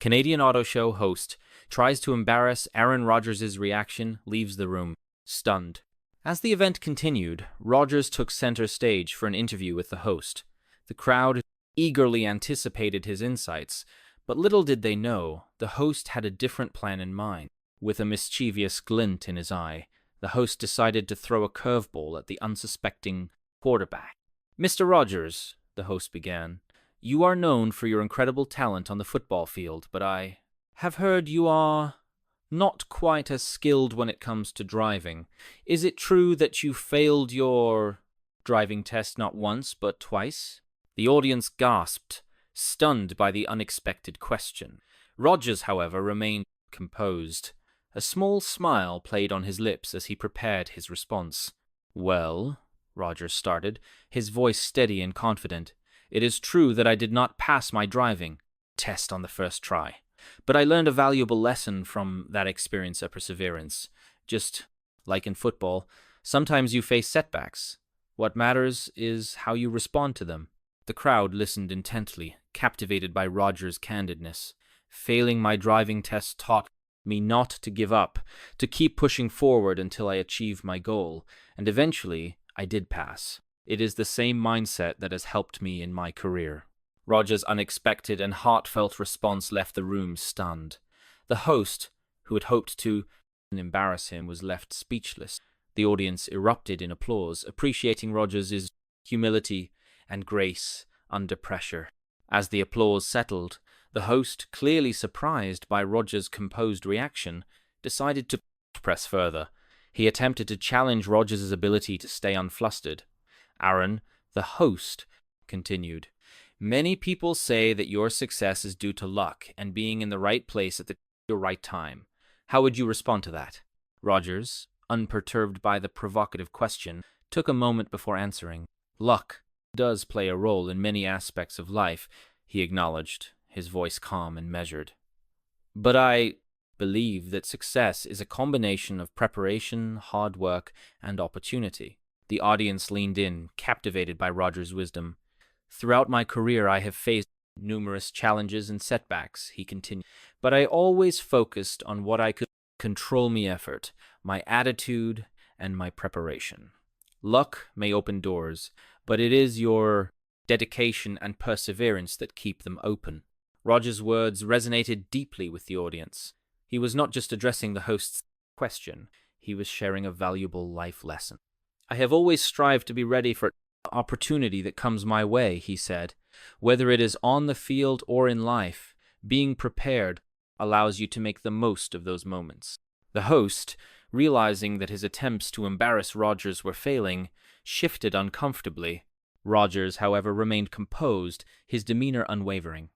Canadian Auto Show host tries to embarrass Aaron Rodgers' reaction, leaves the room, stunned. As the event continued, Rodgers took center stage for an interview with the host. The crowd eagerly anticipated his insights, but little did they know, the host had a different plan in mind. With a mischievous glint in his eye, the host decided to throw a curveball at the unsuspecting quarterback. "Mr. Rodgers," the host began, "you are known for your incredible talent on the football field, but I have heard you are not quite as skilled when it comes to driving. Is it true that you failed your driving test not once, but twice?" The audience gasped, stunned by the unexpected question. Rodgers, however, remained composed. A small smile played on his lips as he prepared his response. "Well," Rodgers started, his voice steady and confident, "it is true that I did not pass my driving test on the first try. But I learned a valuable lesson from that experience of perseverance. Just like in football, sometimes you face setbacks. What matters is how you respond to them." The crowd listened intently, captivated by Rodgers' candidness. "Failing my driving test taught me not to give up, to keep pushing forward until I achieved my goal, and eventually I did pass. It is the same mindset that has helped me in my career." Rodgers' unexpected and heartfelt response left the room stunned. The host, who had hoped to embarrass him, was left speechless. The audience erupted in applause, appreciating Rodgers' humility and grace under pressure. As the applause settled, the host, clearly surprised by Rodgers' composed reaction, decided to press further. He attempted to challenge Rodgers' ability to stay unflustered. "Aaron, the host, continued, many people say that your success is due to luck and being in the right place at the right time. How would you respond to that?" Rodgers, unperturbed by the provocative question, took a moment before answering. "Luck does play a role in many aspects of life," he acknowledged, his voice calm and measured. "But I believe that success is a combination of preparation, hard work, and opportunity." The audience leaned in, captivated by Rodgers' wisdom. "Throughout my career, I have faced numerous challenges and setbacks," he continued, "but I always focused on what I could control: my effort, my attitude, and my preparation. Luck may open doors, but it is your dedication and perseverance that keep them open." Rodgers' words resonated deeply with the audience. He was not just addressing the host's question, he was sharing a valuable life lesson. "I have always strived to be ready for opportunity that comes my way," he said. "Whether it is on the field or in life, being prepared allows you to make the most of those moments." The host, realizing that his attempts to embarrass Rodgers were failing, shifted uncomfortably. Rodgers, however, remained composed, his demeanor unwavering.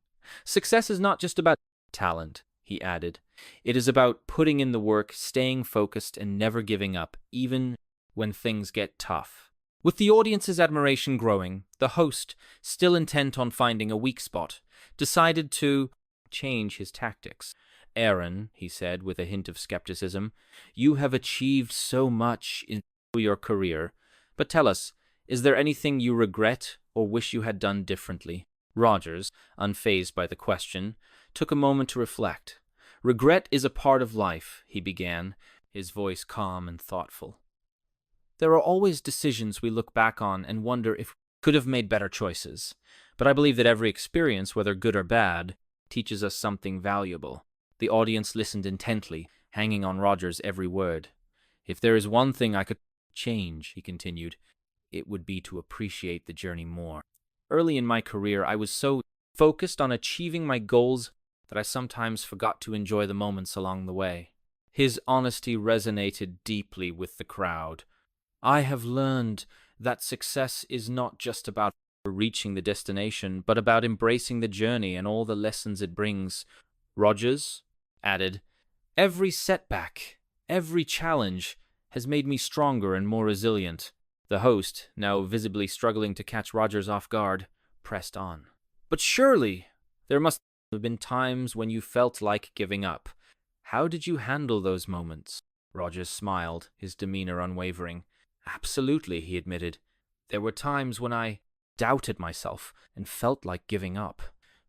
"Success is not just about talent," he added. "It is about putting in the work, staying focused, and never giving up, even when things get tough." With the audience's admiration growing, the host, still intent on finding a weak spot, decided to change his tactics. "Aaron," he said with a hint of skepticism, "you have achieved so much in your career, but tell us, is there anything you regret or wish you had done differently?" Rodgers, unfazed by the question, took a moment to reflect. "Regret is a part of life," he began, his voice calm and thoughtful. "There are always decisions we look back on and wonder if we could have made better choices. But I believe that every experience, whether good or bad, teaches us something valuable." The audience listened intently, hanging on Rodgers' every word. "If there is one thing I could change," he continued, "it would be to appreciate the journey more. Early in my career, I was so focused on achieving my goals that I sometimes forgot to enjoy the moments along the way." His honesty resonated deeply with the crowd. "I have learned that success is not just about reaching the destination, but about embracing the journey and all the lessons it brings." Rodgers added, "Every setback, every challenge has made me stronger and more resilient." The host, now visibly struggling to catch Rodgers off guard, pressed on. "But surely there must have been times when you felt like giving up. How did you handle those moments?" Rodgers smiled, his demeanor unwavering. "Absolutely," he admitted. "There were times when I doubted myself and felt like giving up.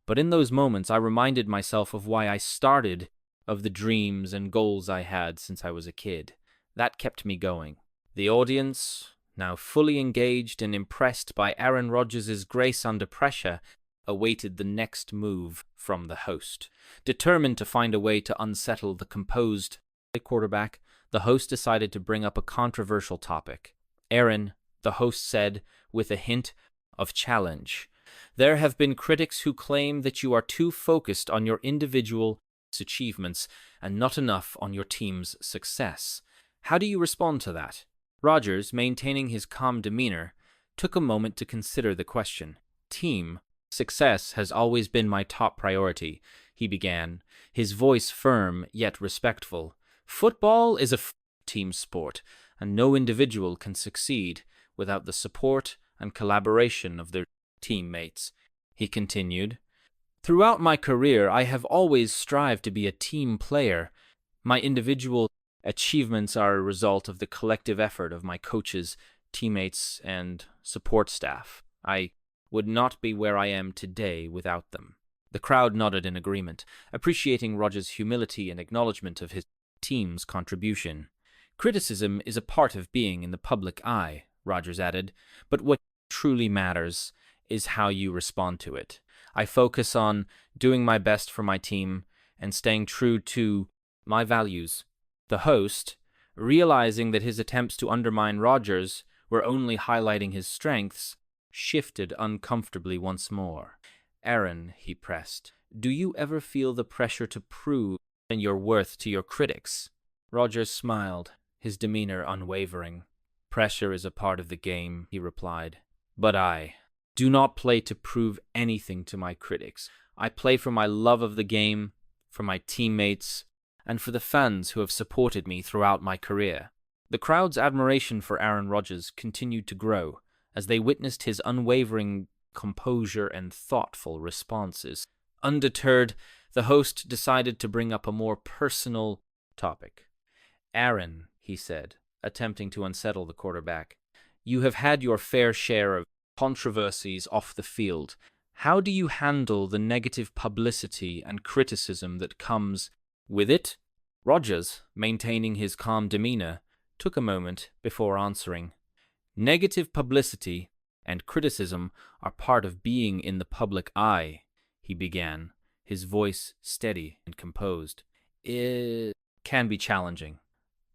But in those moments, I reminded myself of why I started, of the dreams and goals I had since I was a kid. That kept me going. The audience, now fully engaged and impressed by Aaron Rodgers' grace under pressure, awaited the next move from the host. Determined to find a way to unsettle the composed quarterback, the host decided to bring up a controversial topic. Aaron, the host said, with a hint of challenge, "There have been critics who claim that you are too focused on your individual achievements and not enough on your team's success. How do you respond to that?" Rodgers, maintaining his calm demeanor, took a moment to consider the question. "Team success has always been my top priority," he began, his voice firm yet respectful. "Football is a team sport, and no individual can succeed without the support and collaboration of their teammates," he continued. "Throughout my career, I have always strived to be a team player. My individual achievements are a result of the collective effort of my coaches, teammates, and support staff. I would not be where I am today without them." The crowd nodded in agreement, appreciating Rodgers' humility and acknowledgement of his team's contribution. "Criticism is a part of being in the public eye," Rodgers added, "but what truly matters is how you respond to it. I focus on doing my best for my team and staying true to my values." The host, realizing that his attempts to undermine Rodgers were only highlighting his strengths, shifted uncomfortably once more. "Aaron," he pressed, "do you ever feel the pressure to prove your worth to your critics?" Rodgers smiled, his demeanor unwavering. "Pressure is a part of the game," he replied. "But I do not play to prove anything to my critics. I play for my love of the game, for my teammates, and for the fans who have supported me throughout my career." The crowd's admiration for Aaron Rodgers continued to grow as they witnessed his unwavering composure and thoughtful responses. Undeterred, the host decided to bring up a more personal topic. "Aaron," he said, attempting to unsettle the quarterback, "you have had your fair share of controversies off the field. How do you handle the negative publicity and criticism that comes with it?" Rodgers, maintaining his calm demeanor, took a moment before answering. "Negative publicity and criticism are part of being in the public eye," he began, his voice steady and composed. "It can be challenging,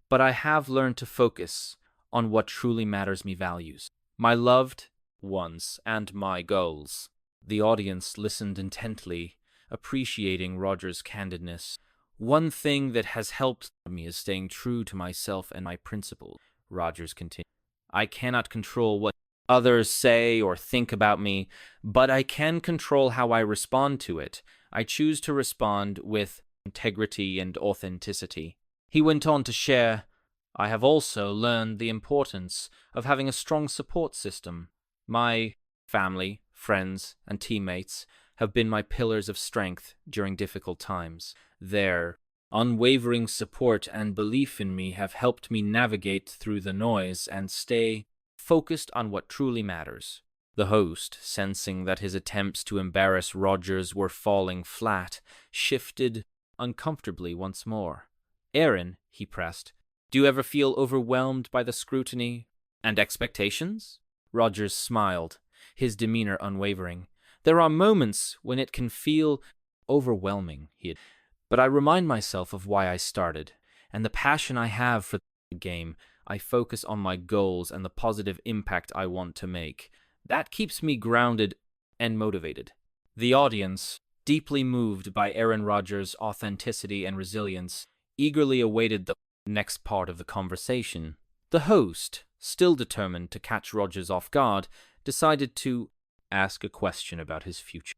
but I have learned to focus on what truly matters me values, my loved ones and my goals." The audience listened intently, appreciating Rodgers' candidness. "One thing that has helped me is staying true to myself and my principles," Rodgers continued. "I cannot control what others say or think about me, but I can control how I respond to it. I choose to respond with integrity and authenticity." He went on to share, "I have also learned the importance of having a strong support system. My family, friends, and teammates have been my pillars of strength during difficult times. Their unwavering support and belief in me have helped me navigate through the noise and stay focused on what truly matters." The host, sensing that his attempts to embarrass Rodgers were falling flat, shifted uncomfortably once more. "Aaron," he pressed, "do you ever feel overwhelmed by the scrutiny and expectations?" Rodgers smiled, his demeanor unwavering. "There are moments when it can feel overwhelming," "but I remind myself of why I started, and the passion I have for the game. I focus on my goals and the positive impact I want to make. That keeps me grounded and motivated." The audience, deeply moved by Aaron Rodgers' authenticity and resilience, eagerly awaited the next part of the conversation. The host, still determined to catch Rodgers off guard, decided to ask a question about his future.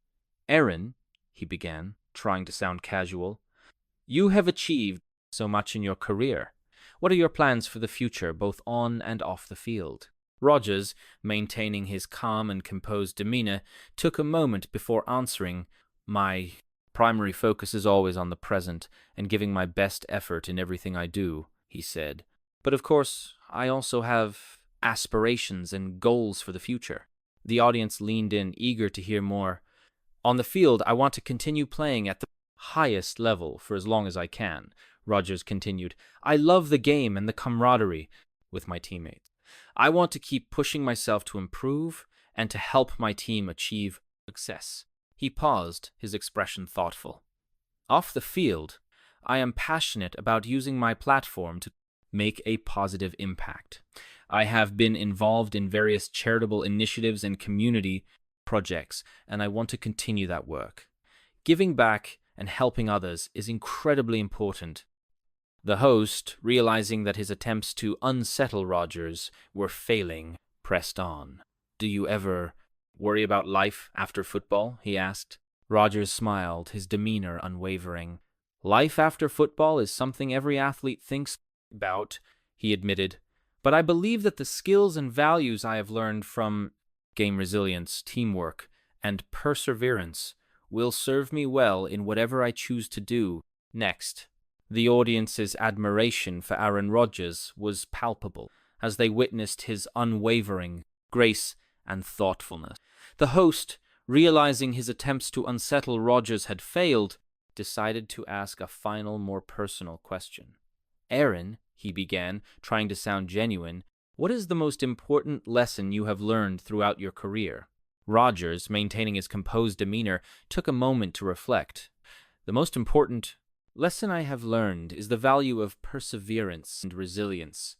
"Aaron," he began, trying to sound casual, "you have achieved so much in your career. What are your plans for the future, both on and off the field?" Rodgers, maintaining his calm and composed demeanor, took a moment before answering, "My primary focus is always on the present and giving my best effort in everything I do," he said. "But of course, I also have aspirations and goals for the future." The audience leaned in, eager to hear more. On the field, I want to continue playing at the highest level for as long as I can, Rodgers continued. I love the game and the camaraderie with my teammates. I want to keep pushing myself to improve and to help my team achieve success. He paused, his expression thoughtful. Off the field, I am passionate about using my platform to make a positive impact. I have been involved in various charitable initiatives and community projects, and I want to continue that work. Giving back and helping others is incredibly important. The host, realizing that his attempts to unsettle Rodgers were failing, pressed on. Do you ever worry about life after football? He asked. Rodgers smiled, his demeanor unwavering. Life after football is something every athlete thinks about, he admitted. But I believe that the skills and values I have learned from game resilience, teamwork, and perseverance will serve me well in whatever I choose to do next. The audience's admiration for Aaron Rodgers was palpable as they witnessed his unwavering grace and thoughtfulness. The host, realizing his attempts to unsettle Rodgers had failed, decided to ask a final, more personal question. Aaron, he began, trying to sound genuine, what is the most important lesson you have learned throughout your career? Rodgers, maintaining his composed demeanor, took a moment to reflect. The most important lesson I have learned is the value of perseverance and resilience.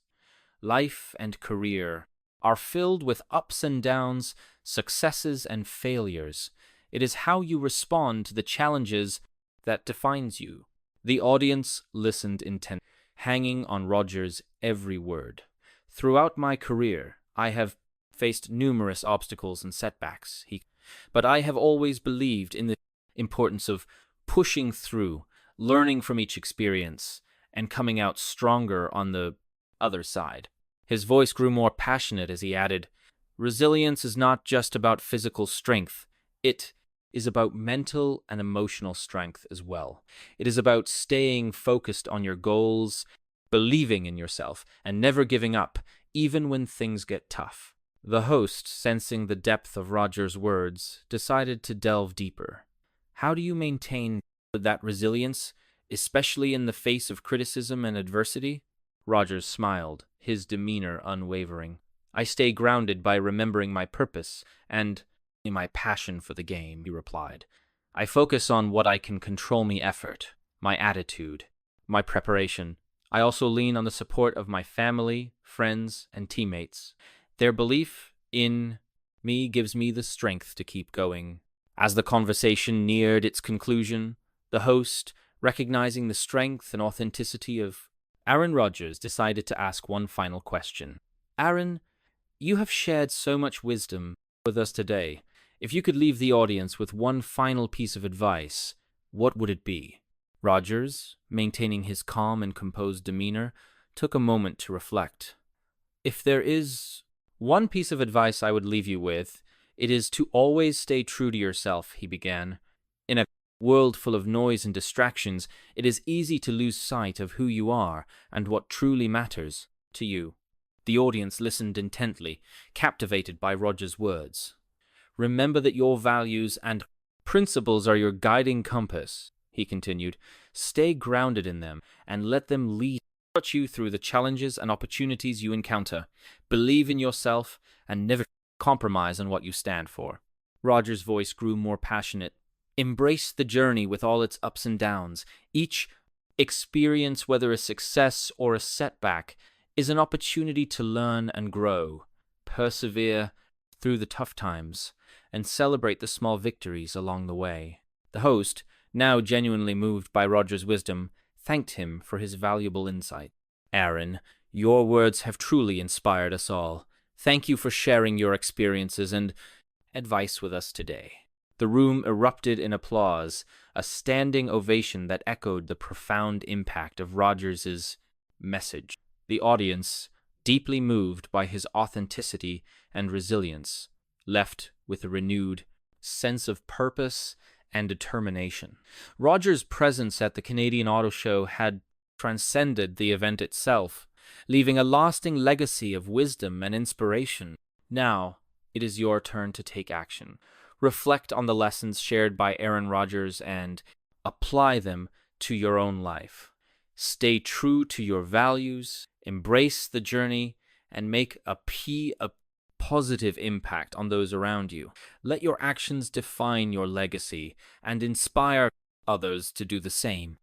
Life and career are filled with ups and downs, successes and failures. It is how you respond to the challenges that defines you. The audience listened intently, hanging on Rodgers' every word. Throughout my career, I have faced numerous obstacles and setbacks, but I have always believed in the importance of pushing through, learning from each experience, and coming out stronger on the other side. His voice grew more passionate as he added, resilience is not just about physical strength. It is about mental and emotional strength as well. It is about staying focused on your goals, believing in yourself, and never giving up, even when things get tough. The host, sensing the depth of Rodgers' words, decided to delve deeper. How do you maintain that resilience, especially in the face of criticism and adversity? Rodgers smiled, his demeanor unwavering. I stay grounded by remembering my purpose and my passion for the game, he replied. I focus on what I can control, my effort, my attitude, my preparation. I also lean on the support of my family, friends, and teammates. Their belief in me gives me the strength to keep going. As the conversation neared its conclusion, the host, recognizing the strength and authenticity of Aaron Rodgers, decided to ask one final question. Aaron, you have shared so much wisdom with us today. If you could leave the audience with one final piece of advice, what would it be? Rodgers, maintaining his calm and composed demeanor, took a moment to reflect. If there is one piece of advice I would leave you with, it is to always stay true to yourself, he began. In a world full of noise and distractions, it is easy to lose sight of who you are and what truly matters to you. The audience listened intently, captivated by Rodgers' words. Remember that your values and principles are your guiding compass, he continued. Stay grounded in them and let them lead you through the challenges and opportunities you encounter. Believe in yourself and never compromise on what you stand for. Rodgers' voice grew more passionate. Embrace the journey with all its ups and downs. Each experience, whether a success or a setback, is an opportunity to learn and grow. Persevere through the tough times and celebrate the small victories along the way. The host, now genuinely moved by Rodgers' wisdom, thanked him for his valuable insight. Aaron, your words have truly inspired us all. Thank you for sharing your experiences and advice with us today. The room erupted in applause, a standing ovation that echoed the profound impact of Rodgers' message. The audience, deeply moved by his authenticity and resilience, left with a renewed sense of purpose and determination. Rodgers' presence at the Canadian Auto Show had transcended the event itself, leaving a lasting legacy of wisdom and inspiration. Now, it is your turn to take action. Reflect on the lessons shared by Aaron Rodgers and apply them to your own life. Stay true to your values, embrace the journey, and make a positive impact on those around you. Let your actions define your legacy and inspire others to do the same.